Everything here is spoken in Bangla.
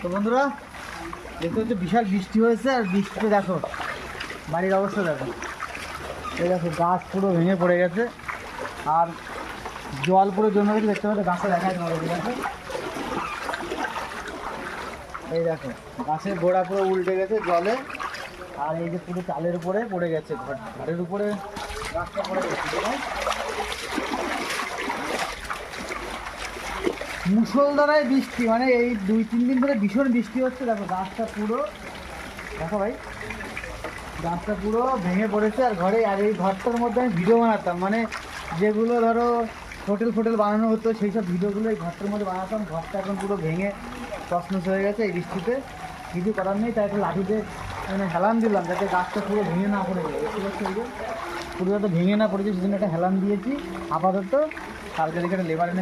তো বন্ধুরা দেখতে হচ্ছে বিশাল বৃষ্টি হয়েছে, আর বৃষ্টিতে দেখো বাড়ির অবস্থা দেখো। এই দেখো গাছ পুরো ভেঙে পড়ে গেছে, আর জল পুরো জমে গেছে। দেখতে পাচ্ছ গাছে দেখা যাবে, দেখো এই দেখো গাছের গোড়া পুরো উল্টে গেছে জলে। আর এই যে পুরো চালের উপরে পড়ে গেছে, ঘরের উপরে গাছটা পড়ে গেছে। মুষলধারায় বৃষ্টি, মানে এই 2-3 দিন ধরে ভীষণ বৃষ্টি হচ্ছে। দেখো গাছটা পুরো, দেখো ভাই গাছটা পুরো ভেঙে পড়েছে। আর ঘরে, আর এই ঘরটার মধ্যে আমি ভিডিও বানাতাম, মানে যেগুলো ধরো হোটেল বানানো হতো সেই সব ভিডিওগুলো এই ঘরটার মধ্যে বানাতাম। ঘরটা এখন পুরো ভেঙে তছনছ হয়ে গেছে এই বৃষ্টিতে। কিছু করার নেই, তাই একটা লাঠিতে মানে হেলান দিলাম যাতে গাছটা পুরো ভেঙে না পড়ে যায়। পুরো যাতে ভেঙে না পড়েছে সেজন্য একটা হেলান দিয়েছি আপাতত। কালকে দিকে একটা লেবার এনে